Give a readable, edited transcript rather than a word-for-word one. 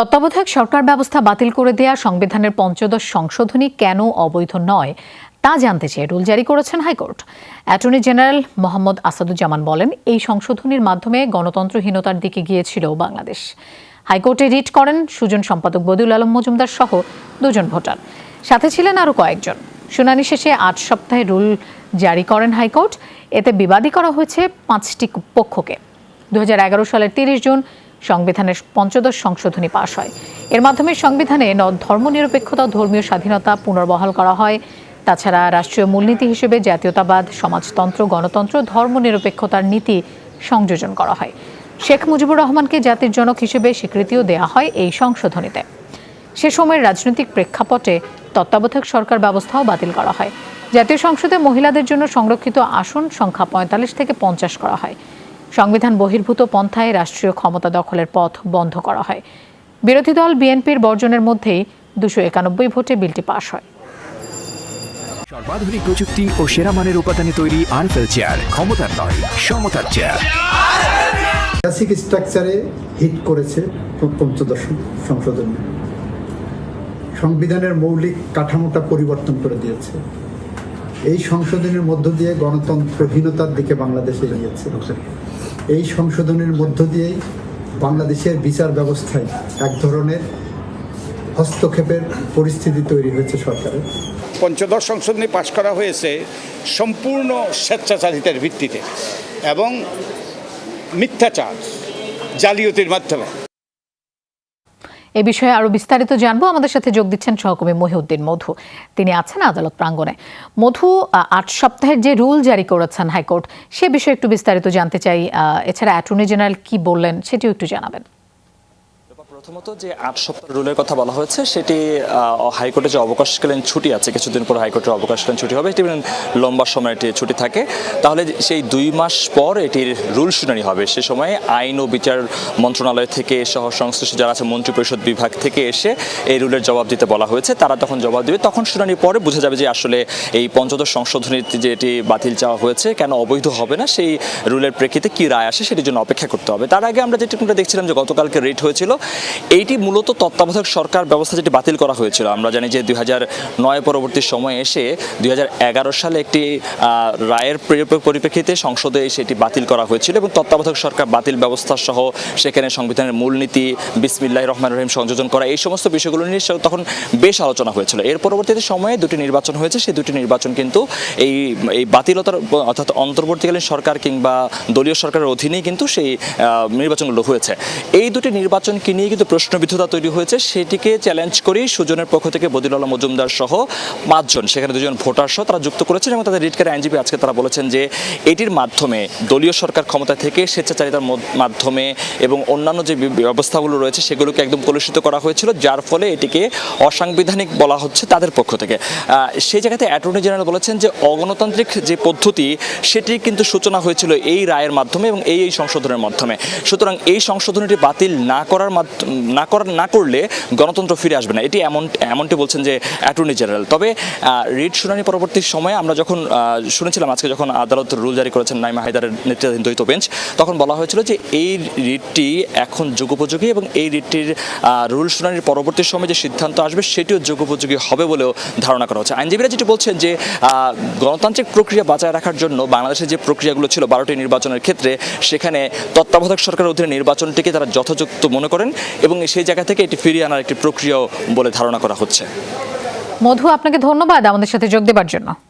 তত্ত্বাবধায়ক সরকার ব্যবস্থা বাতিল করে দেয়া সংবিধানের পঞ্চদশ সংশোধনী কেন অবৈধ নয় তা জানতে চেয়ে রুল জারি করেছেন high court. Attorney general Mohammad Asaduzzaman বলেন, এই সংশোধনীর মাধ্যমে গণতন্ত্রহীনতার দিকে গিয়েছিল বাংলাদেশ। হাইকোর্টে রিট করেন সুজন সম্পাদক বদিউল আলম মজুমদার সহ দুজন ভোটার, সাথে ছিলেন আরও কয়েকজন। শুনানি শেষে ৮ সপ্তাহে রুল জারি করেন হাইকোর্ট। এতে বিবাদী করা হয়েছে 5টি পক্ষকে। 2011 সালের 30 জুন সংবিধানের পঞ্চদশ সংশোধনী পাশ হয়। এর মাধ্যমে সংবিধানে ধর্মনিরপেক্ষতা ও ধর্মীয় স্বাধীনতা পুনর্বহাল করা হয়। তাছাড়া রাষ্ট্রীয় মূলনীতি হিসেবে জাতীয়তাবাদ, সমাজতন্ত্র, গণতন্ত্র, ধর্মনিরপেক্ষতার নীতি সংযোজন করা হয়। শেখ মুজিবুর রহমানকে জাতির জনক হিসেবে স্বীকৃতিও দেওয়া হয় এই সংশোধনীতে। সে সময়ের রাজনৈতিক প্রেক্ষাপটে তত্ত্বাবধায়ক সরকার ব্যবস্থাও বাতিল করা হয়। জাতীয় সংসদে মহিলাদের জন্য সংরক্ষিত আসন সংখ্যা 45 থেকে 50 করা হয়। সংবিধান বহির্ভূত পন্থায় রাষ্ট্রীয় ক্ষমতা দখলের পথ বন্ধ করা হয়। বিরোধী দল বিএনপির বর্জনের মধ্যেই 291 ভোটে বিলটি পাশ হয়। সর্বাধুনিক প্রযুক্তি ও সেরা মানের উপাদানে তৈরি আরএফএল চেয়ার, ক্ষমতার নয় সমতার চেয়ার। বেসিক স্ট্রাকচারে হিট করেছে পঞ্চদশ সংশোধনী। সংবিধানের মৌলিক কাঠামোটা পরিবর্তন করে দিয়েছে। এই সংশোধনের মধ্য দিয়ে গণতন্ত্রহীনতার দিকে বাংলাদেশ এগিয়েছে। এই সংশোধনের মধ্য দিয়েই বাংলাদেশের বিচার ব্যবস্থায় এক ধরনের হস্তক্ষেপের পরিস্থিতি তৈরি হয়েছে সরকারের। পঞ্চদশ সংশোধনী পাশ করা হয়েছে সম্পূর্ণ স্বেচ্ছাচারিতার ভিত্তিতে এবং মিথ্যাচার, জালিয়াতির মাধ্যমে। এ বিষয়ে আরো বিস্তারিত জানবো। আমাদের সাথে যোগ দিচ্ছেন সহকর্মী মহিউদ্দিন মধু। তিনি আছেন আদালত প্রাঙ্গণে। মধু, 8 সপ্তাহের যে রুল জারি করেছেন হাইকোর্ট, সে বিষয়ে একটু বিস্তারিত জানতে চাই। এছাড়া অ্যাটর্নি জেনারেল কি বললেন সেটিও একটু জানাবেন। প্রথমত যে 8 সপ্তাহ রুলের কথা বলা হয়েছে সেটি হাইকোর্টে যে অবকাশকালীন ছুটি আছে, কিছুদিন পর হাইকোর্টের অবকাশকালীন ছুটি হবে, এটি লম্বা সময় এটি ছুটি থাকে। তাহলে সেই 2 মাস পর এটির রুল শুনানি হবে। সে সময় আইন ও বিচার মন্ত্রণালয় থেকে সহ সংশ্লিষ্ট যারা আছে মন্ত্রিপরিষদ বিভাগ থেকে এসে এই রুলের জবাব দিতে বলা হয়েছে। তারা তখন জবাব দেবে। তখন শুনানির পরে বোঝা যাবে যে আসলে এই পঞ্চদশ সংশোধনীতে যে এটি বাতিল চাওয়া হয়েছে কেন অবৈধ হবে না, সেই রুলের প্রেক্ষিতে কি রায় আসে সেটির জন্য অপেক্ষা করতে হবে। তার আগে আমরা যেটি দেখছিলাম যে গতকালকে রিট হয়েছিল, এইটি মূলত তত্ত্বাবধায়ক সরকার ব্যবস্থা যেটি বাতিল করা হয়েছিল। আমরা জানি যে 2009 পরবর্তী সময়ে এসে 2011 সালে একটি রায়ের পরিপ্রেক্ষিতে সংসদে সেটি বাতিল করা হয়েছিল এবং তত্ত্বাবধায়ক সরকার বাতিল ব্যবস্থা সহ সেখানে সংবিধানের মূলনীতি বিসমিল্লাহির রহমানির রহিম সংযোজন করা, এই সমস্ত বিষয়গুলো নিয়ে তখন বেশ আলোচনা হয়েছিল। এর পরবর্তীতে সময়ে 2টি নির্বাচন হয়েছে। সেই 2টি নির্বাচন কিন্তু এই বাতিলতার অর্থাৎ অন্তর্বর্তীকালীন সরকার কিংবা দলীয় সরকারের অধীনেই কিন্তু সেই নির্বাচনগুলো হয়েছে। এই 2টি নির্বাচনকে নিয়ে কিন্তু প্রশ্নবিদ্ধতা তৈরি হয়েছে। সেটিকে চ্যালেঞ্জ করেই সুজনের পক্ষ থেকে বদিউল আলম মজুমদার সহ 5 জন, সেখানে 2 জন ভোটার সহ তারা যুক্ত করেছেন এবং তাদের রিটকারী আইনজীবী আজকে তারা বলেছেন যে এটির মাধ্যমে দলীয় সরকার ক্ষমতা থেকে স্বেচ্ছাচারিতার মাধ্যমে এবং অন্যান্য যে ব্যবস্থাগুলো রয়েছে সেগুলোকে একদম কলুষিত করা হয়েছিল, যার ফলে এটিকে অসাংবিধানিক বলা হচ্ছে তাদের পক্ষ থেকে। সেই জায়গাতে অ্যাটর্নি জেনারেল বলেছেন যে অগণতান্ত্রিক যে পদ্ধতি সেটির কিন্তু সূচনা হয়েছিল এই রায়ের মাধ্যমে এবং এই সংশোধনের মাধ্যমে। সুতরাং এই সংশোধনীটি বাতিল না করলে গণতন্ত্র ফিরে আসবে না, এটি এমনটি বলছেন যে অ্যাটর্নি জেনারেল। তবে রিট শুনানি পরবর্তী সময়ে আমরা যখন শুনেছিলাম, আজকে যখন আদালত রুল জারি করেছেন নাইমা হায়দারের নেতৃত্বাধীন দ্বৈত বেঞ্চ, তখন বলা হয়েছিল যে এই রিটটি এখন যুগোপযোগী এবং এই রিটটির রুল শুনানির পরবর্তী সময়ে যে সিদ্ধান্ত আসবে সেটিও যুগোপযোগী হবে বলেও ধারণা করা হচ্ছে। আইনজীবীরা যেটি বলছেন যে গণতান্ত্রিক প্রক্রিয়া বাঁচায় রাখার জন্য বাংলাদেশের যে প্রক্রিয়াগুলো ছিল 12টি নির্বাচনের ক্ষেত্রে, সেখানে তত্ত্বাবধায়ক সরকারের অধীনে নির্বাচনটিকে তারা যথাযথ মনে করেন এবং সেই জায়গা থেকে এটি ফিরিয়ে আনার একটি প্রক্রিয়াও বলে ধারণা করা হচ্ছে। মধু, আপনাকে ধন্যবাদ আমাদের সাথে যোগ দেওয়ার জন্য।